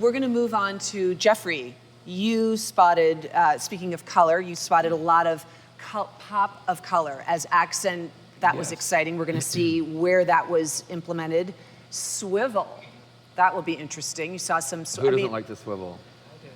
we're gonna move on to Jeffrey. You spotted, speaking of color, you spotted a lot of pop of color as accent. That was exciting. We're gonna see where that was implemented. Swivel, that will be interesting. You saw some. Who doesn't like the swivel?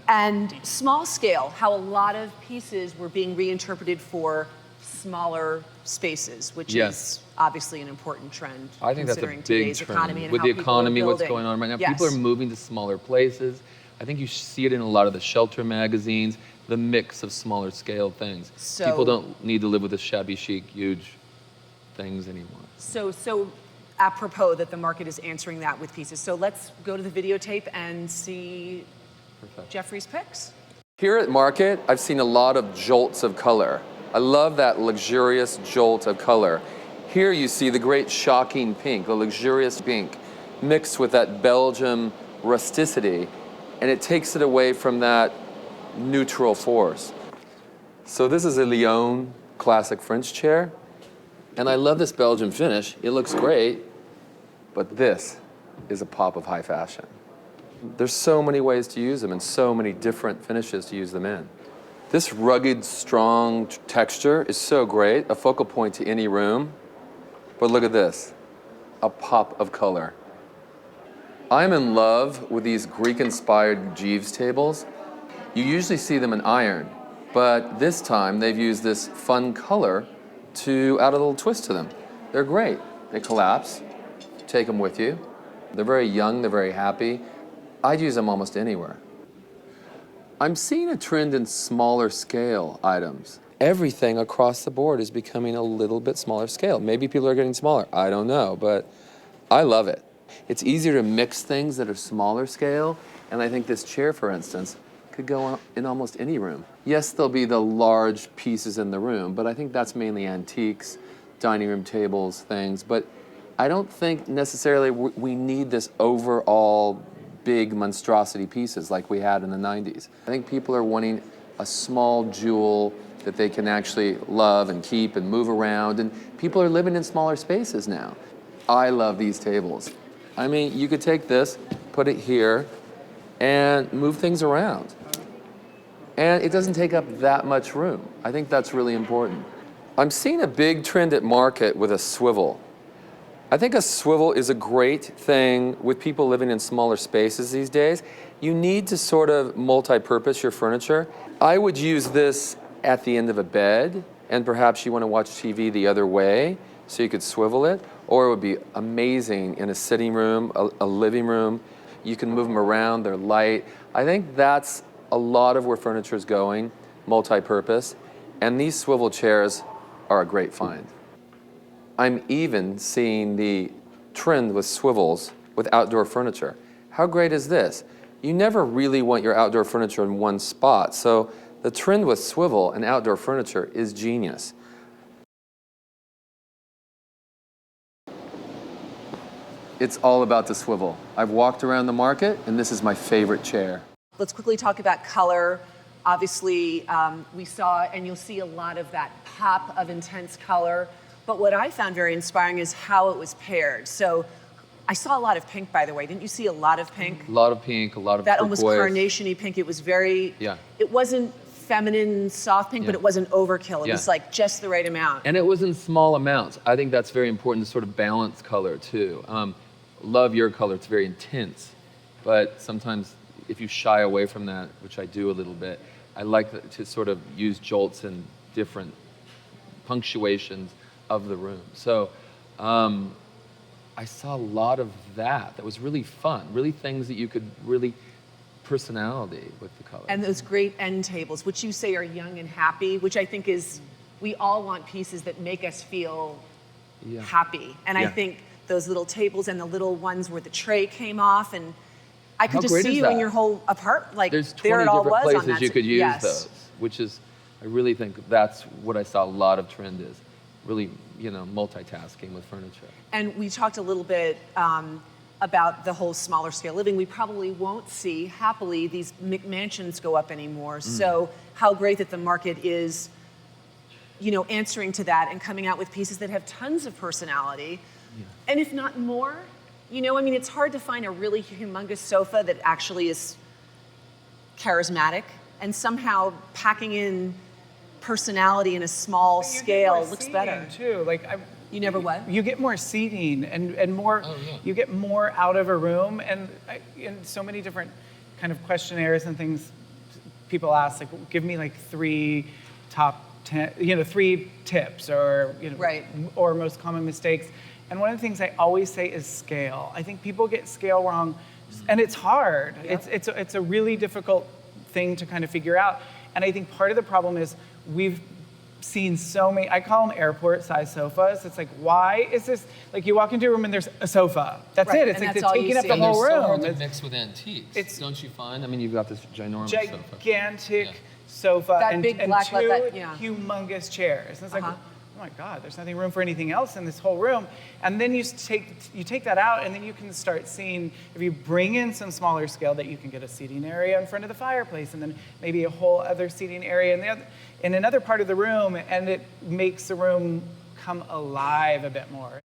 And small scale, how a lot of pieces were being reinterpreted for smaller spaces, which is obviously an important trend. I think that's a considering big today's trend. economy and With how the people are economy, what's building. going on right now, Yes. people are moving to smaller places. I think you see it in a lot of the shelter magazines, the mix of smaller scale things. So, people don't need to live with the shabby chic, huge things anymore. So apropos that the market is answering that with pieces. So let's go to the videotape and see Jeffrey's picks. Here at Market, I've seen a lot of jolts of color. I love that luxurious jolt of color. Here you see the great shocking pink, the luxurious pink, mixed with that Belgium rusticity, and it takes it away from that neutral force. So this is a Lyon classic French chair, and I love this Belgian finish. It looks great, but this is a pop of high fashion. There's so many ways to use them and so many different finishes to use them in. This rugged, strong texture is so great, a focal point to any room. But look at this, a pop of color. I'm in love with these Greek-inspired Jeeves tables. You usually see them in iron, but this time they've used this fun color to add a little twist to them. They're great. They collapse, take them with you. They're very young, they're very happy. I'd use them almost anywhere. I'm seeing a trend in smaller scale items. Everything across the board is becoming a little bit smaller scale. Maybe people are getting smaller, I don't know, but I love it. It's easier to mix things that are smaller scale, and I think this chair, for instance, could go in almost any room. Yes, there'll be the large pieces in the room, but I think that's mainly antiques, dining room tables, things, but I don't think necessarily we need this overall big monstrosity pieces like we had in the 90s. I think people are wanting a small jewel that they can actually love and keep and move around, and people are living in smaller spaces now. I love these tables. I mean, you could take this, put it here, and move things around. And it doesn't take up that much room. I think that's really important. I'm seeing a big trend at Market with a swivel. I think a swivel is a great thing with people living in smaller spaces these days. You need to sort of multi-purpose your furniture. I would use this at the end of a bed, and perhaps you want to watch TV the other way, so you could swivel it, or it would be amazing in a sitting room, a living room. You can move them around, they're light. I think that's a lot of where furniture is going, multi-purpose, and these swivel chairs are a great find. I'm even seeing the trend with swivels with outdoor furniture. How great is this? You never really want your outdoor furniture in one spot, so the trend with swivel and outdoor furniture is genius. It's all about the swivel. I've walked around the Market, and this is my favorite chair. Let's quickly talk about color. Obviously, we saw, and you'll see a lot of that pop of intense color. But what I found very inspiring is how it was paired. So I saw a lot of pink, by the way. Didn't you see a lot of pink? A lot of pink, a lot of that turquoise. Almost carnation-y pink. It was very, it wasn't feminine, soft pink, but it wasn't overkill. It was like just the right amount. And it was in small amounts. I think that's very important to sort of balance color too. Love your color, it's very intense. But sometimes if you shy away from that, which I do a little bit, I like to sort of use jolts and different punctuations of the room. So I saw a lot of that. That was really fun, really things that you could really personality with the color. And those great end tables, which you say are young and happy, which I think is, we all want pieces that make us feel happy. And I think those little tables and the little ones where the tray came off, and I could just see you in your whole apartment, like there's 20 there it all different was places on that. you could use those, which is, I really think that's what I saw a lot of trend is. Really, multitasking with furniture. And we talked a little bit about the whole smaller scale living. We probably won't see, happily, these McMansions go up anymore. So how great that the Market is, answering to that and coming out with pieces that have tons of personality. And if not more, You know, I mean, it's hard to find a really humongous sofa that actually is charismatic, and somehow packing in personality in a small But you get scale more looks seating, better. too. Like You never what? You get more seating and more. Oh, yeah. You get more out of a room, and in so many different kind of questionnaires and things, people ask like, give me like 3 top 10, 3 tips or Right. or most common mistakes. And one of the things I always say is scale. I think people get scale wrong, and it's hard. Yep. It's a really difficult thing to kind of figure out. And I think part of the problem is we've seen so many, I call them airport-sized sofas. It's like, why is this, like you walk into a room and there's a sofa. That's Right, it. It's and like that's they're all you taking up see. the And They're whole so hard room. to mix with antiques. it's- Don't you find? I mean, you've got this ginormous sofa. Gigantic Yeah. sofa That and, big and black 2 light, yeah. humongous chairs. And it's like, Uh-huh. oh my God, there's nothing room for anything else in this whole room. And then you take that out, and then you can start seeing, if you bring in some smaller scale, that you can get a seating area in front of the fireplace, and then maybe a whole other seating area in another part of the room, and it makes the room come alive a bit more.